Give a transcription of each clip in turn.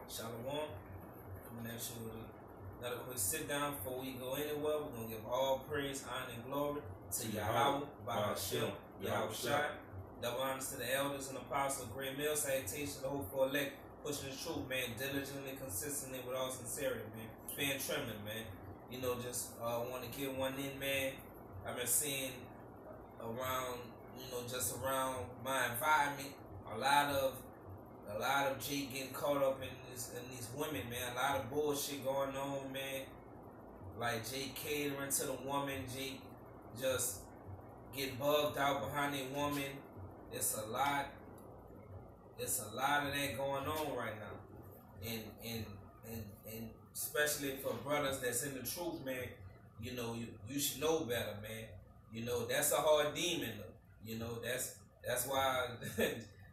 Shalom. Coming at you with another quick sit down before we go anywhere. We're going to give all praise, honor, and glory to Yahweh, Bahashem, Yahweh Shai. Double honors to the elders and apostles. Great meal salutation to the whole for elect. Pushing the truth, man. Diligently, consistently, with all sincerity, man. Fan trembling, man. You know, just want to get one in, man. I've been seeing around, just around my environment, a lot of Jake getting caught up in these women, man. A lot of bullshit going on, man. Like Jake catering to the woman, Jake just get bugged out behind a woman. It's a lot of that going on right now, and especially for brothers that's in the truth, man. You should know better, man. That's a hard demon, though. That's why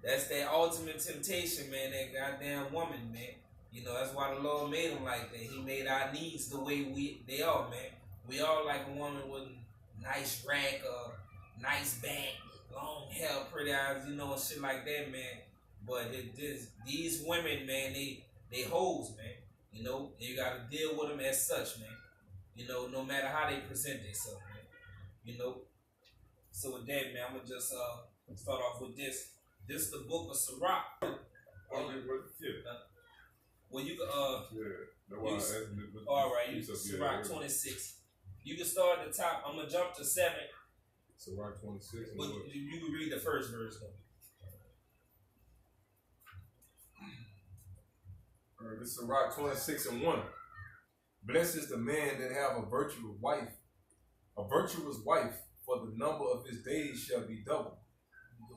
that's that ultimate temptation, man. That goddamn woman, man. That's why the Lord made them like that. He made our needs the way they are, man. We all like a woman with a nice rack, nice back, long hair, pretty eyes, and shit like that, man. But these women, man, they hoes, man. You gotta deal with them as such, man. No matter how they present themselves, man. So with that, man, I'm gonna just start off with this. This is the book of Sirach. Well, you can all right, you Sirach 26. You can start at the top. I'm gonna jump to 7. Sirach 26. But you can read the first verse though. This is Sirach 26:1. Blessed is the man that have a virtuous wife, for the number of his days shall be double.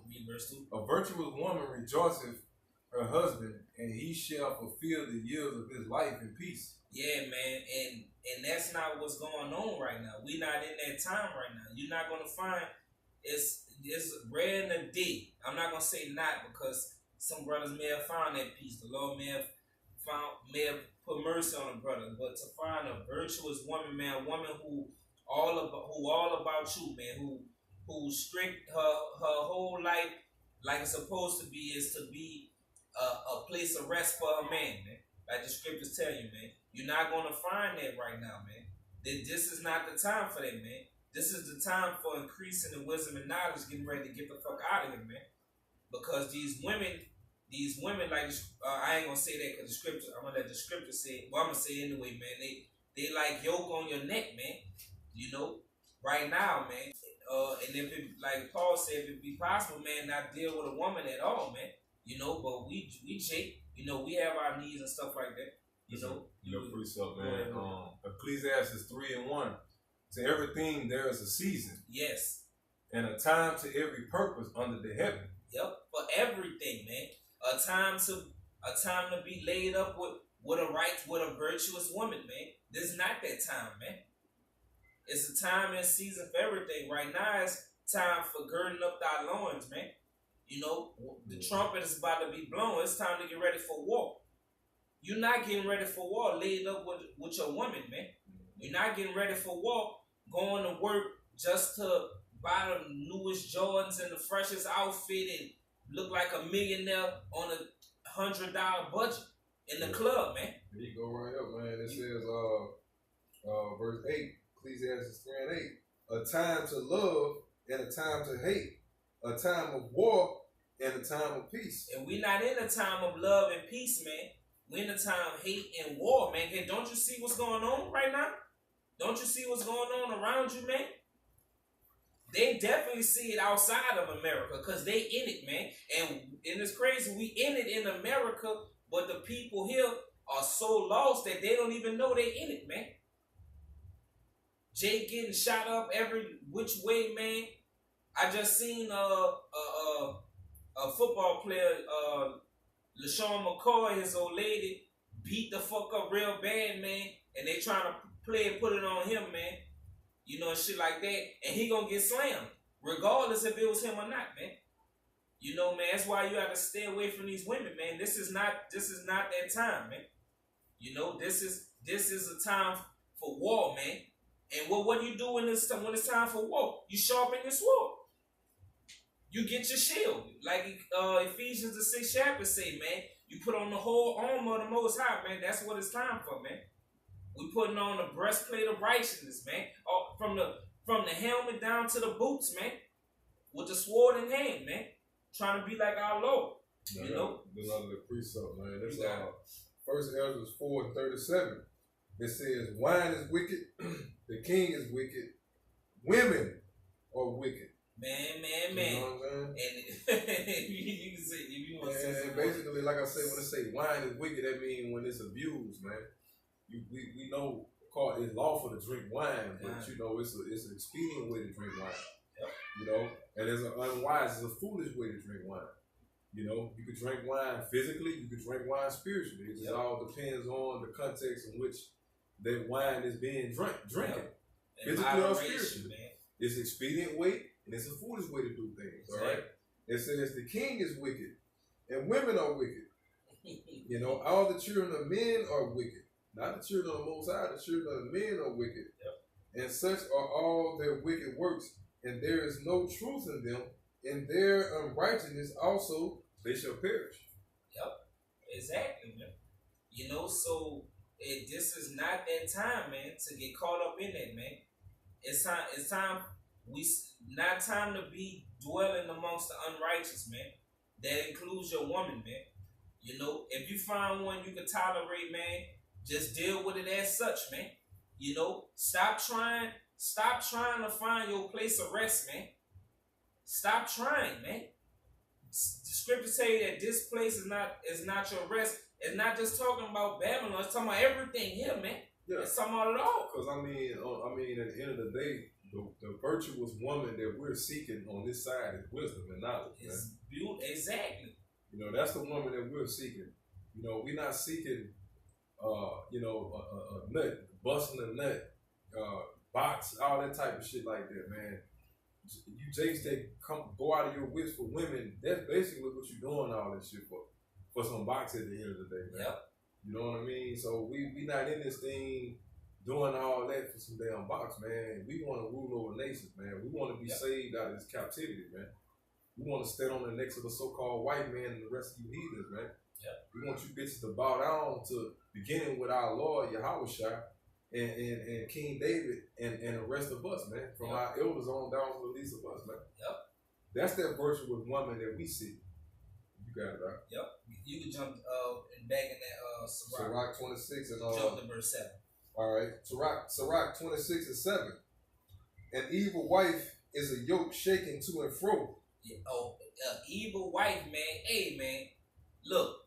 Read verse 2. A virtuous woman rejoiceth her husband, and he shall fulfill the years of his life in peace. Yeah, man, and that's not what's going on right now. We're not in that time right now. You're not gonna find it's rare in the day. I'm not gonna say not, because some brothers may have found that peace. The Lord may have put mercy on a brother, but to find a virtuous woman, man, a woman who all about you, man, who strict her whole life like it's supposed to be, is to be a place of rest for a man, like the scriptures tell you, man. You're not going to find that right now, man. This is not the time for that, man. This is the time for increasing the wisdom and knowledge, getting ready to get the fuck out of here, man. Because these women, like, I ain't gonna say that because the scripture, I'm gonna let the scripture say it. Well, I'm gonna say it anyway, man. They like yoke on your neck, man. Right now, man. And if it, like Paul said, if it be possible, man, not deal with a woman at all, man. But we Jake, we have our needs and stuff like that. Precept, man. Ecclesiastes 3:1. To everything there is a season. Yes. And a time to every purpose under the heaven. Yep. For everything, man. A time to be laid up with a virtuous woman, man. This is not that time, man. It's a time and season for everything. Right now, it's time for girding up thy loins, man. The trumpet is about to be blown. It's time to get ready for war. You're not getting ready for war laid up with your woman, man. You're not getting ready for war going to work just to buy the newest Jordans and the freshest outfit and look like a millionaire on a $100 budget in the club, man. There you go right up, man. It says, verse 8, Ecclesiastes 3:8. A time to love and a time to hate. A time of war and a time of peace. And we're not in a time of love and peace, man. We're in a time of hate and war, man. And don't you see what's going on right now? Don't you see what's going on around you, man? They definitely see it outside of America because they in it, man. And it's crazy. We in it in America, but the people here are so lost that they don't even know they in it, man. Jay getting shot up every which way, man. I just seen a football player, LaShawn McCoy, his old lady, beat the fuck up real bad, man. And they trying to put it on him, man. Shit like that. And he gonna get slammed, regardless if it was him or not, man. Man, that's why you have to stay away from these women, man. This is not that time, man. This is a time for war, man. And what do you do when it's time for war? You sharpen your sword. You get your shield. Like Ephesians the 6th chapter say, man, you put on the whole armor of the Most High, man. That's what it's time for, man. We putting on the breastplate of righteousness, man. From the helmet down to the boots, man. With the sword in hand, man. Trying to be like our Lord. You know? The love of the precept, man. That's First Ezra 4:37. It says, wine is wicked, the king is wicked, women are wicked. Man. You know what I'm saying? And you can say, if you want to say and basically, like I say, when they say wine is wicked, that means when it's abused, man. We know it's lawful to drink wine, but you know it's an expedient way to drink wine. Yep. You know, and it's it's a foolish way to drink wine. You know, you could drink wine physically, you could drink wine spiritually. It just all depends on the context in which that wine is being drinking. Physically or spiritually. Man. It's an expedient way and it's a foolish way to do things. All right. It says the king is wicked and women are wicked. You know, all the children of men are wicked. Not the children of the Most High, the children of the men are wicked. Yep. And such are all their wicked works, and there is no truth in them. In their unrighteousness also they shall perish. Yep, exactly, man. You know, so this is not that time, man, to get caught up in that, man. It's time. Not time to be dwelling amongst the unrighteous, man. That includes your woman, man. You know, if you find one you can tolerate, man, just deal with it as such, man. You know, stop trying to find your place of rest, man. Stop trying, man. The scriptures say that this place is not your rest. It's not just talking about Babylon. It's talking about everything here, man. Yeah. It's talking about it all. Because I mean, at the end of the day, the virtuous woman that we're seeking on this side is wisdom and knowledge. It's beautiful, exactly. You know, that's the woman that we're seeking. You know, we're not seeking, you know, a nut, busting a nut, box, all that type of shit like that, man. You Jakes that go out of your wits for women, that's basically what you're doing all this shit for some box at the end of the day, man. Yep. You know what I mean? So we not in this thing doing all that for some damn box, man. We want to rule over nations, man. We want to be saved out of this captivity, man. We want to stand on the necks of the so-called white man and the rest of you heathens, man. Yep. We want you bitches to bow down to beginning with our Lord Yahushua and King David and the rest of us, man. From our elders on down to the least of us, man. Yep. That's that virtuous woman that we see. You got it, right? Yep. You can jump back in that Sirach 26 and jump to verse 7. All right. Sirach 26 and 7. An evil wife is a yoke shaken to and fro. Yeah. Oh, evil wife, man. Hey, man. Look,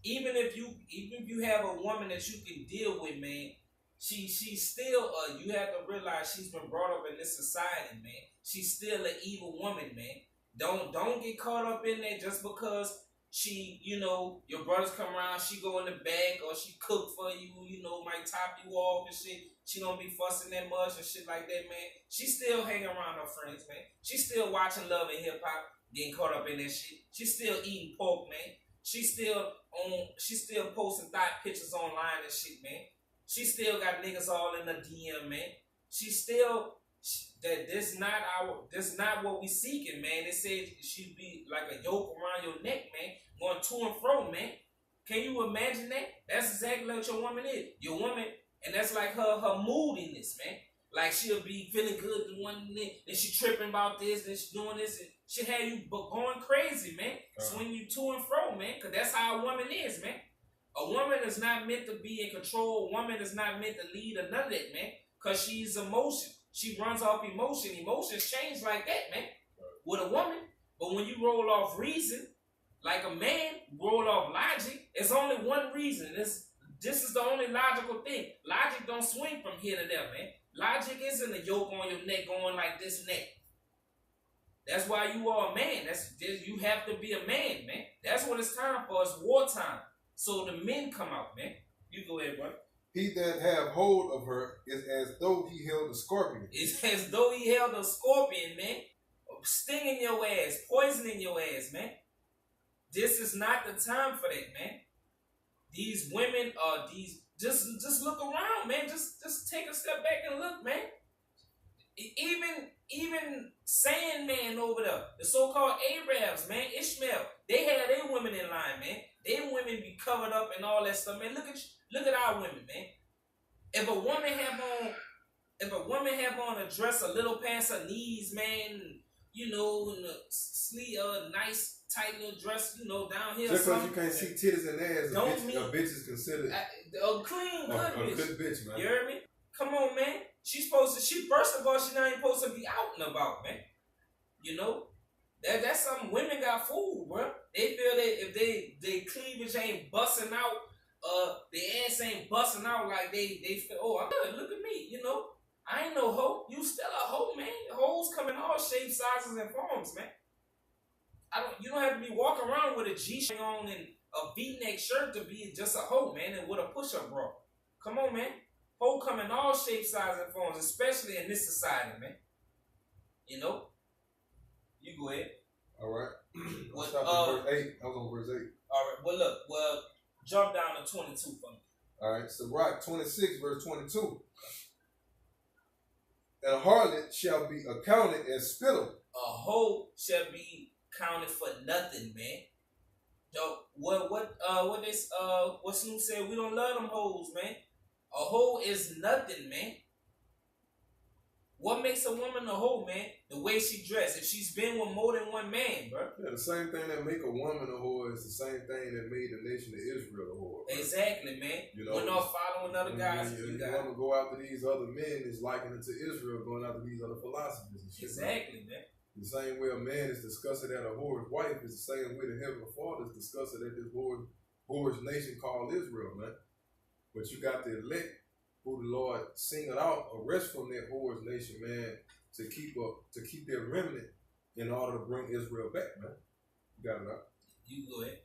even if you have a woman that you can deal with, man, she's still you have to realize she's been brought up in this society, man. She's still an evil woman, man. Don't get caught up in that just because she, you know, your brothers come around, she go in the back or she cook for you, you know, might top you off and shit. She don't be fussing that much and shit like that, man. She still hanging around her friends, man. She still watching Love and Hip Hop, getting caught up in that shit. She still eating pork, man. She still posting thought pictures online and shit, man. She still got niggas all in the DM, man. She still this not what we seeking, man. They said she'd be like a yoke around your neck, man, going to and fro, man. Can you imagine that? That's exactly what your woman is. Your woman, and that's like her moodiness, man. Like she'll be feeling good one minute, then she tripping about this, then she doing this, and she have you going crazy, man. Swing you to and fro, man, because that's how a woman is, man. A woman is not meant to be in control. A woman is not meant to lead or none of that, man, because she's emotion. She runs off emotion. Emotions change like that, man, with a woman. But when you roll off reason, like a man roll off logic, it's only one reason. This is the only logical thing. Logic don't swing from here to there, man. Logic isn't a yoke on your neck going like this and that. That's why you are a man. You have to be a man, man. That's what it's time for. It's wartime. So the men come out, man. You go ahead, brother. He that have hold of her is as though he held a scorpion. It's as though he held a scorpion, man. Stinging your ass, poisoning your ass, man. This is not the time for that, man. These women are just look around, man. Just take a step back and look, man. even Sandman over there, the so-called Arabs, man, Ishmael, they had their women in line, man. Their women be covered up and all that stuff, man. Look at our women, man. If a woman have on a dress, a little past her knees, man, you know, and a sleeve, nice tight little dress, you know, down here. Just because you can't see titties and ass, a bitch is considered a clean, good bitch. A good bitch, man. You heard me? Come on, man. She's supposed to. First of all, she's not even supposed to be out and about, man. You know, that's something women got fooled, bro. They feel that if they cleavage ain't busting out, the ass ain't busting out like they feel. Oh, I'm good. Look at me. You know, I ain't no hoe. You still a hoe, man. Hoes come in all shapes, sizes, and forms, man. You don't have to be walking around with a G-string on and a V-neck shirt to be just a hoe, man, and with a push-up bra. Come on, man. Hoe come in all shapes, sizes, and forms, especially in this society, man. You know? You go ahead. All right. Verse 8. I was on verse 8. All right. Well, jump down to 22 for me. All right. So, Rock 26, verse 22. And a harlot shall be accounted as spittle. A hoe shall be counted for nothing, man. Yo, what Snoop said, we don't love them hoes, man. A hoe is nothing, man. What makes a woman a hoe, man? The way she dressed. If she's been with more than one man, bro. Yeah, the same thing that make a woman a whore is the same thing that made the nation of Israel a whore. Right? Exactly, man. You know, when they're following other guys. You want to go after these other men is likened to Israel going after these other philosophers and shit. Exactly, man. The same way a man is disgusted at a whore's wife is the same way the heavenly Father is disgusted at this whore's nation called Israel, man. But you got the elect who the Lord singled out a rest from that whore's nation, man, to keep their remnant in order to bring Israel back, man. You got it out. You go ahead.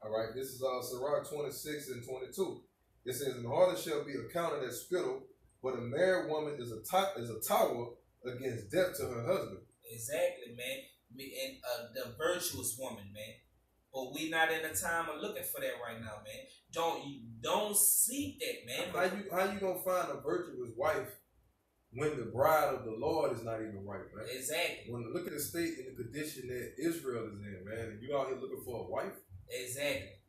All right, this is Sirach 26 and 22. It says, "And the harlot shall be accounted as spittle, but a married woman is a tower against death to her husband." Exactly, man. And the virtuous woman, man. But we not in the time of looking for that right now, man. Don't seek that, man. How you gonna find a virtuous wife when the bride of the Lord is not even right, man? Exactly. When look at the state and the condition that Israel is in, man, and you out here looking for a wife. Exactly.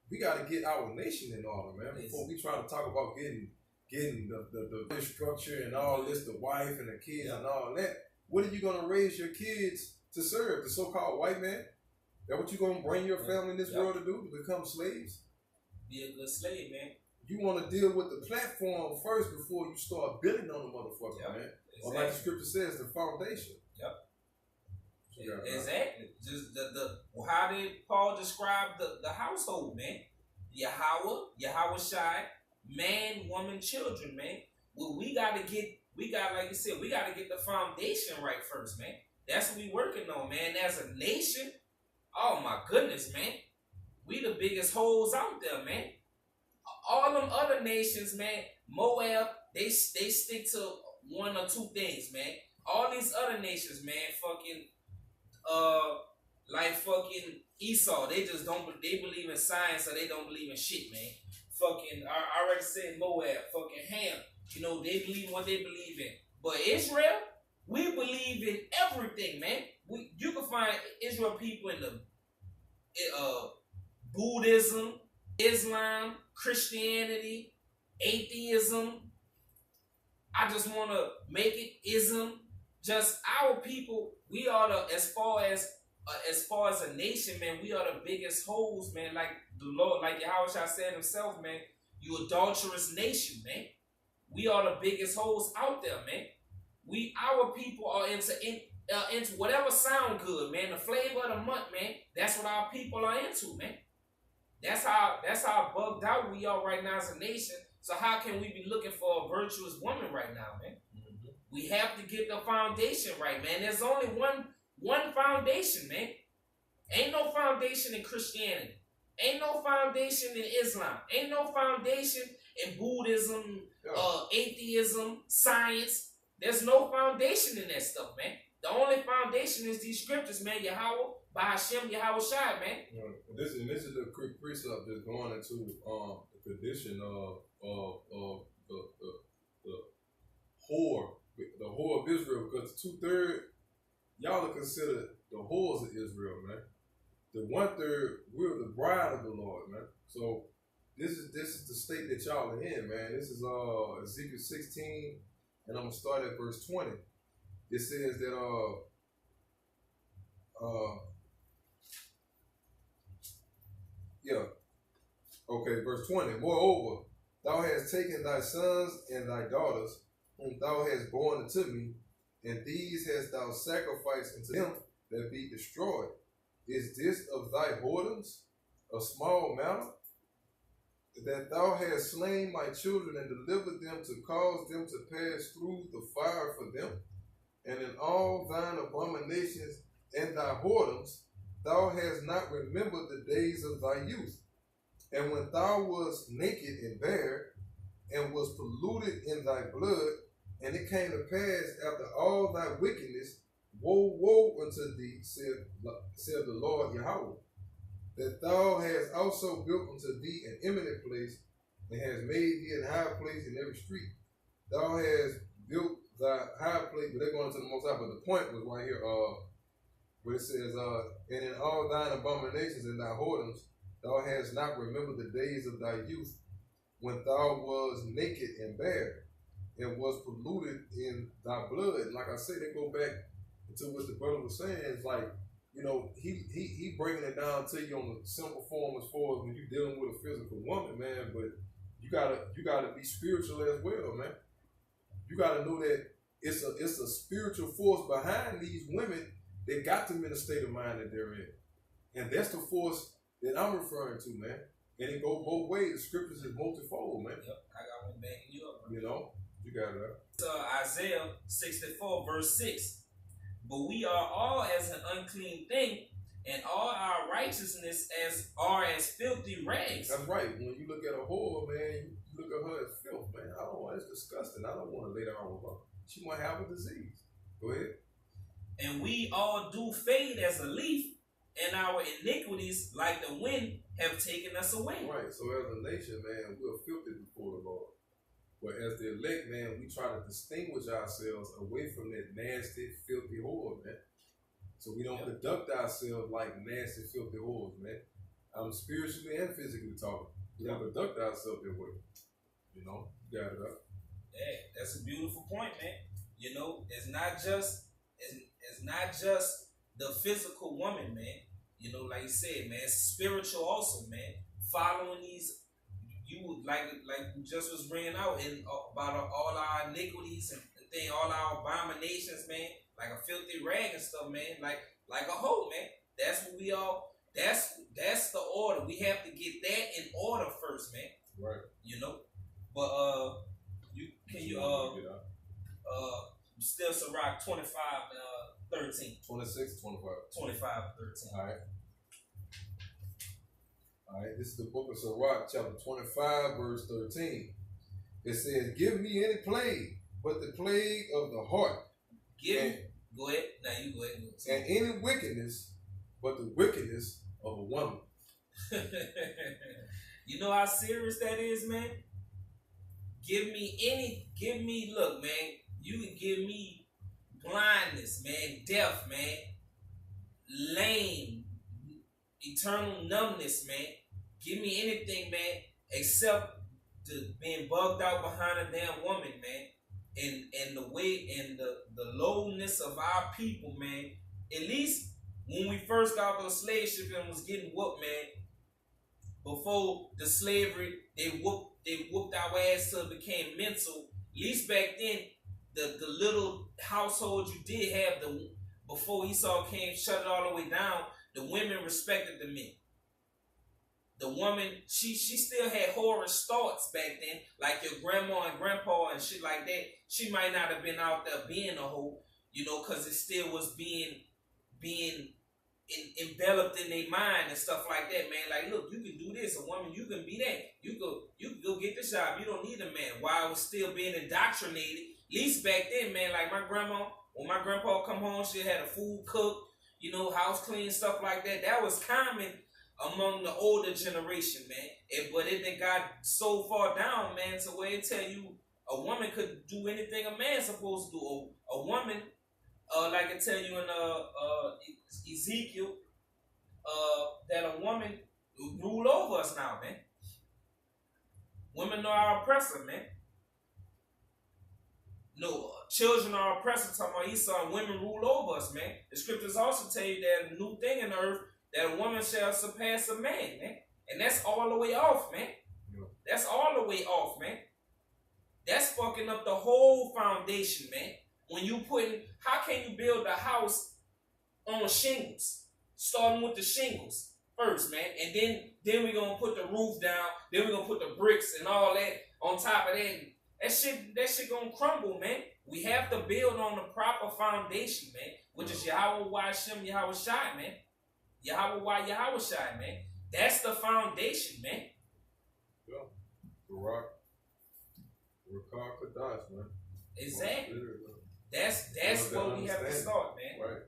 We got to get our nation in order, man. Before we try to talk about getting the structure and all this, the wife and the kids and all that. What are you gonna raise your kids to serve? The so-called white man? That what you gonna bring your family in this world to do? To become slaves? Be a good slave, man. You want to deal with the platform first before you start building on the motherfucker, man. Exactly. Or like the scripture says, the foundation. Yep. Exactly. Just how did Paul describe the household, man? Yahweh Shai, man, woman, children, man. Well, we gotta like you said, we gotta get the foundation right first, man. That's what we working on, man. As a nation, oh my goodness, man. We the biggest hoes out there, man. All them other nations, man, Moab, they stick to one or two things, man. All these other nations, man, like fucking Esau, they believe in science, or they don't believe in shit, man. I already said Moab, fucking Ham, you know, they believe in what they believe in. But Israel, we believe in everything, man. You can find Israel people in the Buddhism, Islam, Christianity, atheism. I just want to make it ism. Just our people, we are as far as a nation, man, we are the biggest hoes, man. Like the Lord, like Yahweh said himself, man, you adulterous nation, man. We are the biggest hoes out there, man. Our people are into whatever sound good, man. The flavor of the month, man. That's what our people are into, man. That's how bugged out we are right now as a nation. So how can we be looking for a virtuous woman right now, man? Mm-hmm. We have to get the foundation right, man. There's only one foundation, man. Ain't no foundation in Christianity. Ain't no foundation in Islam. Ain't no foundation in Buddhism, atheism, science. There's no foundation in that stuff, man. The only foundation is these scriptures, man. Yahweh, by Hashem, Yahweh Shai, man. This is the quick precept that's going into the condition of the whore the whore of Israel, because the 2/3 y'all are considered the whores of Israel, man. The 1/3 we're the bride of the Lord, man. So this is the state that y'all are in, man. This is Ezekiel 16, and I'm gonna start at verse 20. It says that verse 20. Moreover, thou hast taken thy sons and thy daughters, whom thou hast born unto me, and these hast thou sacrificed unto them that be destroyed. Is this of thy whoredoms a small matter? That thou hast slain my children and delivered them to cause them to pass through the fire for them? And in all thine abominations and thy whoredoms, thou hast not remembered the days of thy youth. And when thou wast naked and bare, and was polluted in thy blood, and it came to pass after all thy wickedness, woe, woe unto thee, said the Lord Yahweh, that thou hast also built unto thee an eminent place, and hast made thee an high place in every street. Thou hast built thy high place, but they're going to the Most High. But the point was right here, where it says, and in all thine abominations and thy whoredoms, thou hast not remembered the days of thy youth, when thou was naked and bare, and was polluted in thy blood. And like I said, they go back to what the brother was saying. It's like, you know, he bringing it down to you on the simple form as far as when you're dealing with a physical woman, man. But you gotta be spiritual as well, man. You gotta know that it's a spiritual force behind these women that got them in the state of mind that they're in, and that's the force that I'm referring to, man. And it goes both ways. The scriptures is multifold, man. Yep, I got one backing you up, man. You know, you got it. It's Isaiah 64, verse 6. But we are all as an unclean thing, and all our righteousness are as filthy rags. That's right. When you look at a whore, man, you look at her as filth, man. I don't want. It's disgusting. I don't want to lay down with her. She might have a disease. Go ahead. And we all do fade as a leaf, and our iniquities, like the wind, have taken us away. Right. So as a nation, man, we're filthy before the Lord. But as the elect, man, we try to distinguish ourselves away from that nasty, filthy whore, man. So we don't conduct ourselves like nasty, filthy whores, man. I'm spiritually and physically talking. We don't conduct ourselves that way. You know, you got it up. Yeah, that's a beautiful point, man. You know, it's not just the physical woman, man. You know, like you said, man, it's spiritual also, man. Following these, you like we just was bringing out in about all our iniquities and thing, all our abominations, man. Like a filthy rag and stuff, man. Like a hoe, man. That's what we all. That's the order. We have to get that in order first, man. Right. You know, but still Sirach 25 13. 26, 25. 25 13. All right, this is the book of Sirach, chapter 25, verse 13. It says, give me any plague, but the plague of the heart. Go ahead. Now you go ahead. And any wickedness, but the wickedness of a woman. You know how serious that is, man? Look, man, you can give me blindness, man, deaf, man, lame, eternal numbness, man. Give me anything, man, except being bugged out behind a damn woman, man. And the way and the lowness of our people, man. At least when we first got out of the slave ship and was getting whooped, man. Before the slavery, they whooped our ass till it became mental. At least back then, the little household you did have, before Esau came, shut it all the way down, the women respected the men. The woman, she still had whorish thoughts back then, like your grandma and grandpa and shit like that. She might not have been out there being a hoe, you know, because it still was being enveloped in their mind and stuff like that, man. Like, look, you can do this. A woman, you can be that. You can go get the job. You don't need a man. While I was still being indoctrinated, at least back then, man, like my grandma, when my grandpa come home, she had a food cooked, you know, house clean, stuff like that. That was common among the older generation, man. But it got so far down, man, to where it tell you A woman could do anything a man's supposed to do. A woman, like I tell you in Ezekiel, that a woman rule over us now, man. Women are our oppressor, man. No, children are our oppressor. Talking about Esau, and women rule over us, man. The scriptures also tell you that a new thing in the earth, that a woman shall surpass a man, man. And that's all the way off, man. Yeah. That's all the way off, man. That's fucking up the whole foundation, man. When you how can you build a house on shingles? Starting with the shingles first, man. And then we're going to put the roof down. Then we're going to put the bricks and all that on top of that. That shit going to crumble, man. We have to build on the proper foundation, man. Which is Yahweh Shem Yahweh Shai, man. Yahweh Shai, man. That's the foundation, man. Yeah. The rock. Kadash, man. Exactly. That's where we have to start, man. Right.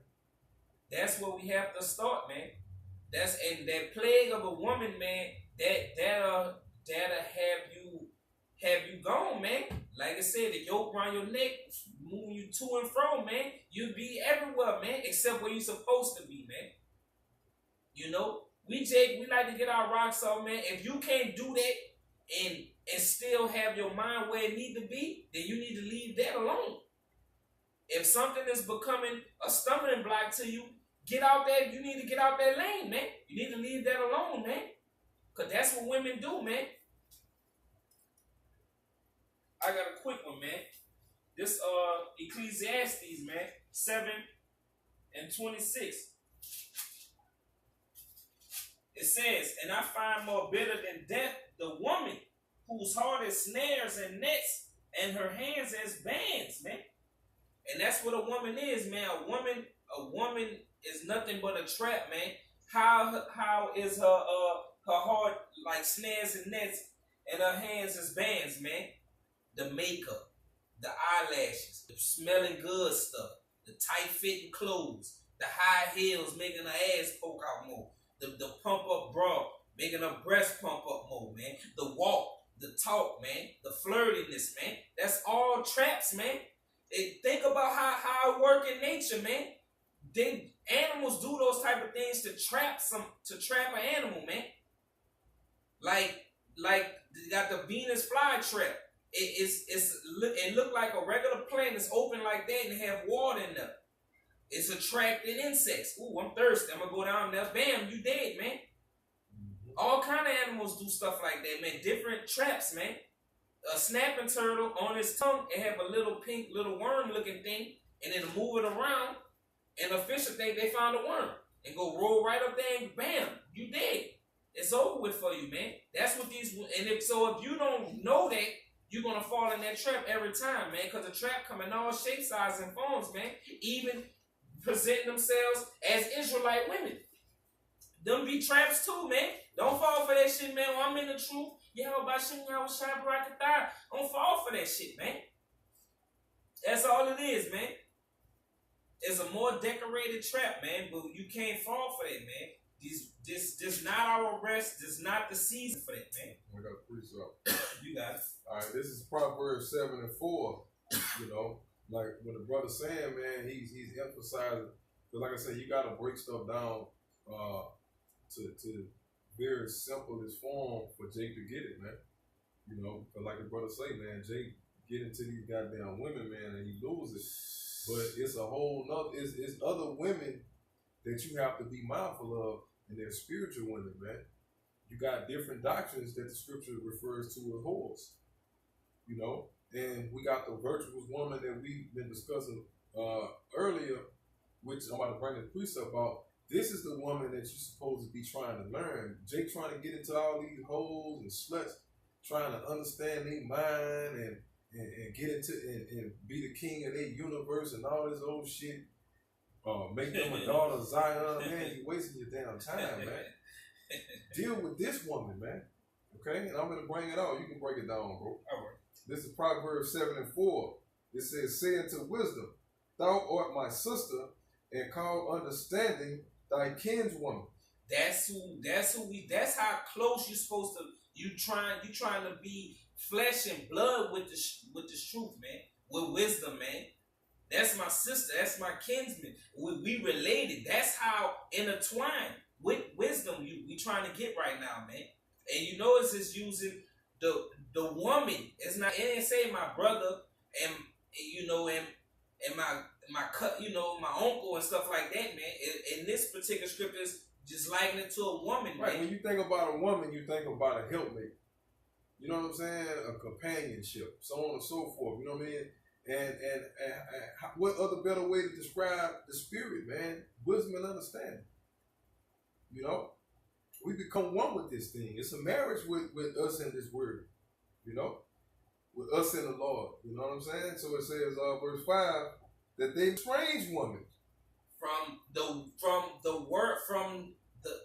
That's where we have to start, man. And that plague of a woman, man, that'll have you gone, man. Like I said, the yoke around your neck, moving you to and fro, man. You'll be everywhere, man, except where you're supposed to be, man. You know, we like to get our rocks off, man. If you can't do that and still have your mind where it need to be, then you need to leave that alone. If something is becoming a stumbling block to you, get out there. You need to get out that lane, man. You need to leave that alone, man. Because that's what women do, man. I got a quick one, man. This Ecclesiastes, man, 7:26. It says, and I find more bitter than death the woman whose heart is snares and nets, and her hands as bands, man. And that's what a woman is, man. A woman is nothing but a trap, man. How is her heart like snares and nets, and her hands as bands, man? The makeup, the eyelashes, the smelling good stuff, the tight-fitting clothes, the high heels making her ass poke out more, the pump-up bra making her breast pump up more, man. The walk, the talk, man, the flirtiness, man. That's all traps, man. Think about how it work in nature, man. Then animals do those type of things to trap an animal, man. Like they got the Venus flytrap. It look like a regular plant that's open like that and have water in there. It's attracting insects. Ooh, I'm thirsty. I'm gonna go down there. Bam, you dead, man. All kind of animals do stuff like that, man. Different traps, man. A snapping turtle on its tongue, it have a little pink, little worm-looking thing, and then move it around, and the fish will think they found a worm, and go roll right up there, and bam, you dead. It's over with for you, man. That's what these, and if you don't know that, you're gonna fall in that trap every time, man, because the trap come in all shapes, sizes, and forms, man. Even presenting themselves as Israelite women. Them be traps too, man. Don't fall for that shit, man. When I'm in the truth, don't fall for that shit, man. That's all it is, man. It's a more decorated trap, man, but you can't fall for that, man. This not our rest. This not the season for that, man. I got to preach up. You got it. All right, this is Proverbs 7:4. You know, like when the brother's saying, man, he's emphasizing. Because like I said, you got to break stuff down to very simplest form for Jake to get it, man. You know, because like the brother say, man, Jake get into these goddamn women, man, and he loses. But it's a whole nother, it's other women that you have to be mindful of, and they're spiritual women, man. You got different doctrines that the scripture refers to as whores, you know. And we got the virtuous woman that we've been discussing earlier, which I'm about to bring the precept about. This is the woman that you're supposed to be trying to learn. Jake trying to get into all these holes and sluts, trying to understand their mind and get into and be the king of their universe and all this old shit. Make them a daughter of Zion, man. You wasting your damn time, man. Deal with this woman, man. Okay? And I'm going to bring it out. You can break it down, bro. All right. This is Proverbs 7:4. It says, say unto wisdom, thou art my sister, and call understanding thy kinswoman. That's how close you're supposed to. You trying to be flesh and blood with this truth, man. With wisdom, man. That's my sister. That's my kinsman. We related. That's how intertwined with wisdom we trying to get right now, man. And you know it's just using the woman. It's not. It ain't say my brother and my cut, my uncle and stuff like that, man. In this particular script is just likening it to a woman, right? Man. When you think about a woman, you think about a helpmate. You know what I'm saying? A companionship, so on and so forth. You know what I mean? And what other better way to describe the spirit, man? Wisdom and understanding. You know, we become one with this thing. It's a marriage with us and this word. You know, with us and the Lord. You know what I'm saying? So it says, verse 5, that they strange woman from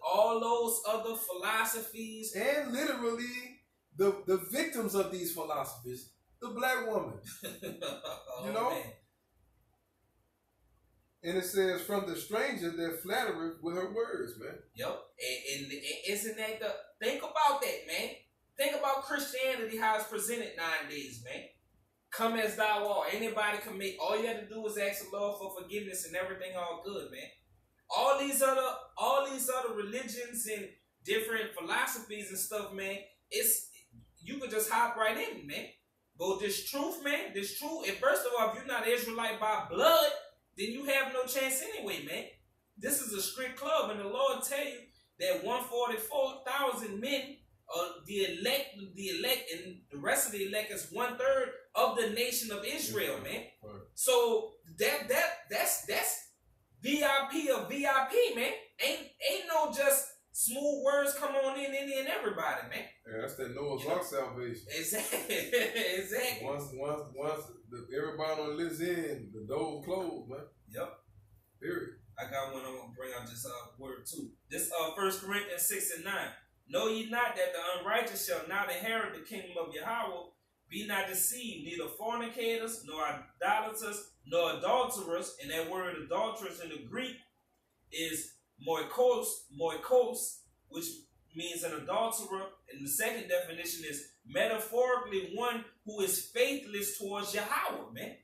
all those other philosophies, and literally the victims of these philosophies, the black woman. You know? Man. And it says, from the stranger that flattereth with her words, man. Yep. And isn't that think about that, man. Think about Christianity, how it's presented nowadays, man. Come as thou art. Anybody can make. All you have to do is ask the Lord for forgiveness and everything all good, man. All these other religions and different philosophies and stuff, man. You could just hop right in, man. But this truth, man, and first of all, if you're not Israelite by blood, then you have no chance anyway, man. This is a strict club, and the Lord tell you that 144,000 men are the elect, and the rest of the elect is 1/3 of the nation of Israel, man. Right. So that's VIP of VIP, man. Ain't no just smooth words come on in and everybody, man. Yeah, that's that Noah's Ark salvation. Exactly. Once everybody on the list in, the doors closed, man. Yep. Period. I got one I'm gonna bring out this word too. This 1 Corinthians 6:9. Know ye not that the unrighteous shall not inherit the kingdom of Yahweh? Be not deceived, neither fornicators, nor idolaters, nor adulterers. And that word adulterers in the Greek is moikos, which means an adulterer. And the second definition is metaphorically one who is faithless towards Yahweh, man.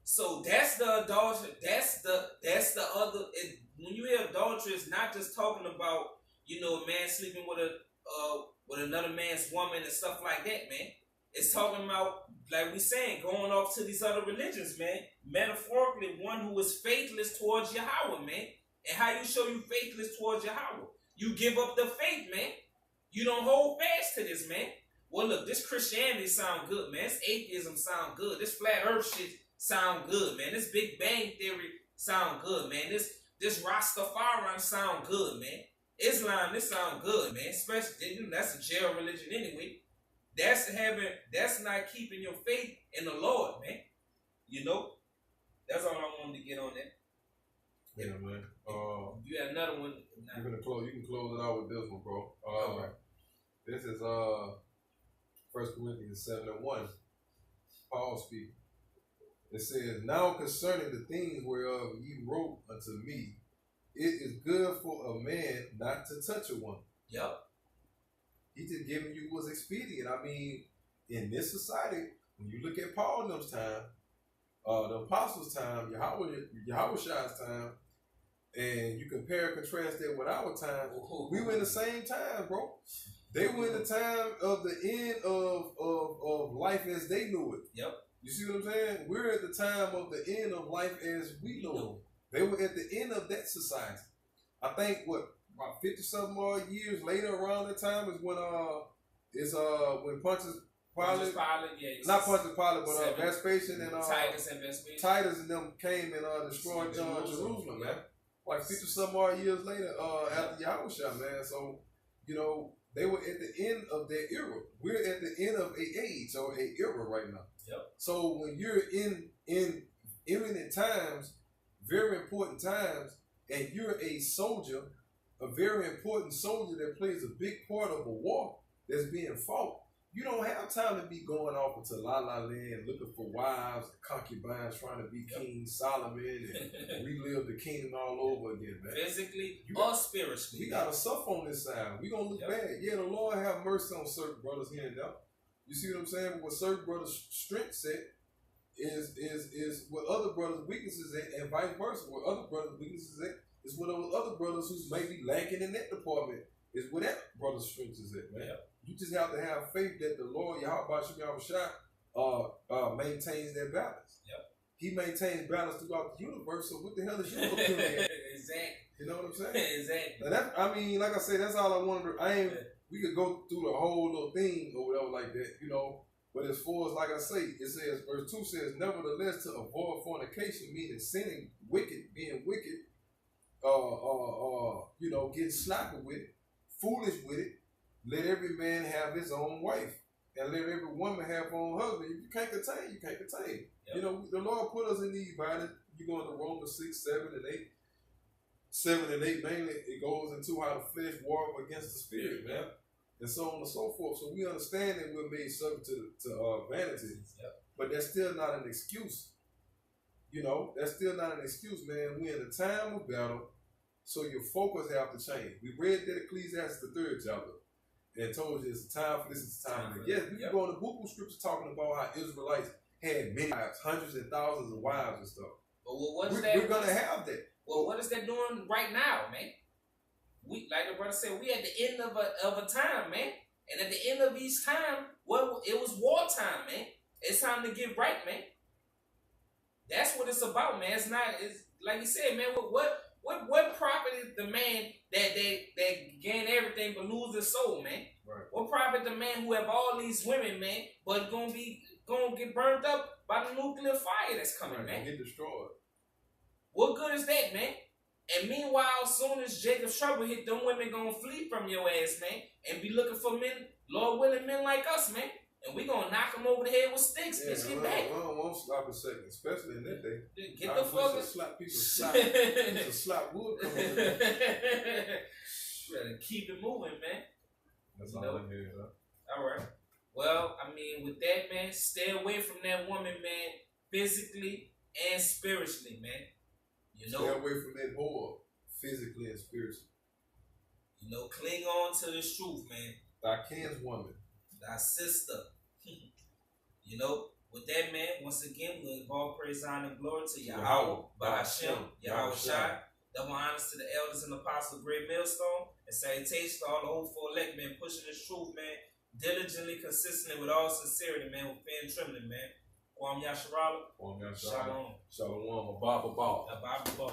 So that's the adulterer. That's the other. When you hear adultery, it's not just talking about a man sleeping with another man's woman and stuff like that, man. It's talking about, like we saying, going off to these other religions, man. Metaphorically, one who is faithless towards Yahweh, man. And how you show you faithless towards Yahweh? You give up the faith, man. You don't hold fast to this, man. Well, look, this Christianity sound good, man. This atheism sound good. This flat earth shit sound good, man. This Big Bang Theory sound good, man. This Rastafari sound good, man. Islam, this sound good, man. Especially, that's a jail religion anyway. That's not keeping your faith in the Lord, man. That's all I wanted to get on that. Yeah, man. You had another one. You can close it out with this one, bro. All right. This is 1 Corinthians 7:1. Paul speaking. It says, now concerning the things whereof ye wrote unto me, it is good for a man not to touch a woman. Yep. He just giving you what's expedient. I mean, in this society, when you look at Paul's time, the apostles' time, Yahweh's time, and you compare and contrast that with our time, we were in the same time, bro. They were in the time of the end of life as they knew it. Yep. You see what I'm saying? We're at the time of the end of life as we know it. They were at the end of that society. I think about 50-something more years later, around that time is when when Pontius Pilate, not Pontius Pilate, but Vespasian and Titus and them came and destroyed Jerusalem, man. Like 50-something more years later, after Yahushua, man. So they were at the end of their era. We're at the end of a age or a era right now. Yep. So when you're in imminent times, very important times, and you're a soldier, a very important soldier that plays a big part of a war that's being fought, You don't have time to be going off into La La Land looking for wives and concubines, trying to be King Solomon and relive the kingdom all over again, man. Physically or spiritually. We gotta suffer on this side. We gonna look bad. Yeah, the Lord have mercy on certain brothers here and there. You see what I'm saying? But what certain brothers' strength set is what other brothers' weaknesses at, and vice versa. What other brothers' weaknesses at is what other brothers who's maybe lacking in that department is what that brother's strength is at, man. You just have to have faith that the Lord, Yahweh Shah, maintains that balance. He maintains balance throughout the universe, so what the hell is you looking at? Exactly. You know what I'm saying? Exactly. And that, I mean, like I say, that's all I wanted to, we could go through the whole little thing or whatever like that, you know. But as far as, like I say, it says, verse 2 says, nevertheless, to avoid fornication, meaning sinning wicked, being wicked, you know, getting sloppy with it, foolish with it, let every man have his own wife, and let every woman have her own husband. If you can't contain, you can't contain. You know, the Lord put us in these bodies. You go into Romans 6, 7, and 8. 7 and 8, mainly, it goes into how the flesh war against the spirit, man. And so on and so forth. So we understand that we're made subject to vanity. But that's still not an excuse. You know, that's still not an excuse, man. We're in a time of battle, so your focus have to change. We read that Ecclesiastes, the 3rd chapter, and told you it's a time for this, it's a time for that. Yes, we can go in the book of scripture talking about how Israelites had many wives, hundreds and thousands of wives and stuff. But what's we're that? Going to have that. Well, what is that doing right now, man? We, like the brother said, we at the end of a time, man. And at the end of each time, well, it was wartime, man. It's time to get right, man. That's what it's about, man. It's not. It's like you said, man. What profit is the man that gain everything but lose his soul, man? Right. What profit the man who have all these women, man, but gonna get burned up by the nuclear fire that's coming, man? Get destroyed. What good is that, man? And meanwhile, as soon as Jacob's trouble hit, them women gonna flee from your ass, man, and be looking for men, Lord willing, men like us, man. And we gonna knock them over the head with sticks, bitch. Get back. We won't stop a second, especially in that day. Get the fuck up. Slap people, slap wood coming in. Better keep it moving, man. That's all I'm hearing, huh? All right. Well, I mean, with that, man, stay away from that woman, man, physically and spiritually, man. You know, stay away from that whore, physically and spiritually. You know, cling on to this truth, man. Thy kinswoman. Thy sister. You know, with that, man, once again, we'll give all praise, honor, and glory to Yahweh, Bahashem, Yahweh Shai. Double honors to the elders and apostles of Great Millstone. And salutations to all the hopeful elect, man, pushing this truth, man, diligently, consistently, with all sincerity, man, with fear and trembling, man. Kwam Yasharala. Kwam Yasharala. Shalom. Shalom. Abba Ba. Abba Ba.